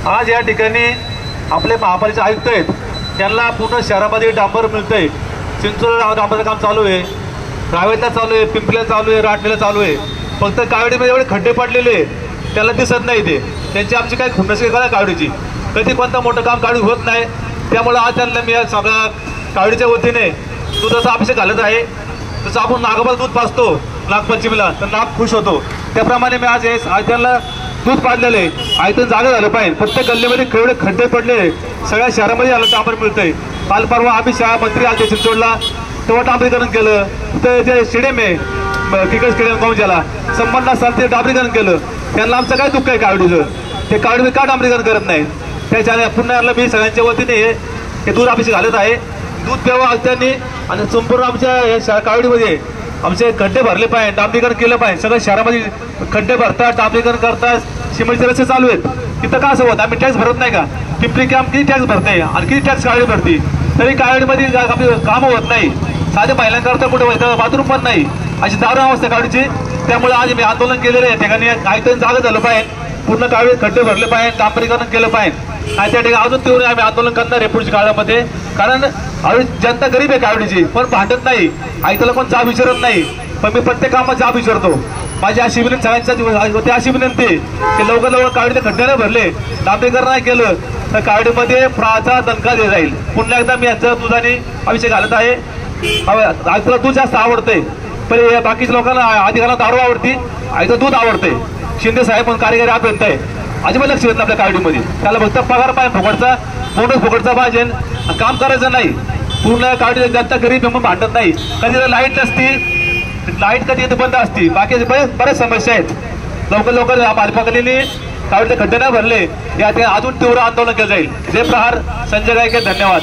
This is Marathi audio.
आज या ठिकाणी आपले महापालिकेचे आयुक्त आहेत, त्यांना पूर्ण शहरामध्ये डांबर मिळतंय। चिंचोळला डांबरचं काम चालू आहे, रावेतला चालू आहे, पिंपरीला चालू आहे, राटणीला चालू आहे। फक्त कावडीमध्ये एवढे खड्डे पडलेले त्याला दिसत नाही, ते त्यांची आमची काही खुन्नस करा कावडीची, कधी कोणतं मोठं काम कावडी होत नाही। त्यामुळे आज त्यांना मी सगळ्या कावडीच्या वतीने दुधाचा अभिषेक घालत आहे। जसं आपण नागोबाला दूध पाजतो नागपंचमीला तर नाग खुश होतो, त्याप्रमाणे मी आज त्यांना दूध पाजलेलं आहे। आयतन जागा झालं पाहिजे, प्रत्येक गल्लीमध्ये एवढे खड्डे पडले, सगळ्या शहरामध्ये आलं डांबर मिळतंय। काल परवा आम्ही शाळा मंत्री आले चिंचोडला, तेव्हा डांबरीकरण केलं। तर जे स्टेडियम आहे क्रिकेट स्टेडियम गावच्याला संबंधात सर ते डांबरीकरण केलं। त्यांना आमचं काय दुःख आहे कावडीचं, ते कावडी का डांबरीकरण करत नाही, त्याच्या पुन्हा मी सगळ्यांच्या वतीने हे दूध अभिषेक घालत आहे। दूध प्यावं त्यांनी आणि संपूर्ण आमच्या या कावडीमध्ये आमचे खड्डे भरले पाहिजे, डांबरीकरण केलं पाहिजे। सगळ्या शहरामध्ये खड्डे भरतात, डांबरीकरण करतात, सिमेंटचे रस्ते चालू आहेत। तिथं का असं होत, आम्ही टॅक्स भरत नाही का? पिंपरी कॅम्प किती टॅक्स भरते आणि किती टॅक्स कावडी भरती, तरी कावडीमध्ये आपली कामं होत नाही। साधे महिलांकरता कुठे व्हायचं बाथरूम पण नाही, अशी दारुण अवस्था कावडीची। त्यामुळे आज मी आंदोलन केलेलं आहे, ठिकाणी आयतन जागा झालं पाहिजे, पूर्ण कावडी खड्डे भरले पाहिजे, डांबरीकरण केलं पाहिजे आणि त्या ठिकाणी अजून तीव्र आम्ही आंदोलन करणार आहे पुढच्या काळामध्ये। कारण जनता गरीब आहे कावडीची, पण भांडत नाही, आयतला पण जाब विचारत नाही, पण मी प्रत्येक कामात जाब विचारतो। माझी अशी विनंती सगळ्यांच्या अशी विनंती की लवकर लवकर कावडीचे खड्डे नाही भरले, डांबरीकरण नाही केलं तर कावडीमध्ये फ्राचा दणका दिला जाईल। पुन्हा एकदा मी यांचा दुधाने अभिषेक घालत आहे। आयतला दूध जास्त आवडते, पण बाकीच्या लोकांना अधिकाऱ्यांना दारू आवडती, आयचं दूध आवडते। शिंदे साहेब पण कार्यकारी अभियंत आहे, अजिबात लक्ष देत नाही आपल्या कावडीमध्ये। त्याला फक्त पगार पाहिजे फुकटचा, बोनस फुकटचा पाहिजे, काम करायचं नाही। पूर्ण कावडी जनता गरीब म्हणून भांडत नाही, कधी लाईट नसती, लाईट कधी बंद असती, बाकीचे बरेच समस्या आहेत। लवकर लवकर पालिकेने कावडीचे खड्डे नाही भरले, या अजून तीव्र आंदोलन केलं जाईल। जय प्रहार, संजय गायके, धन्यवाद।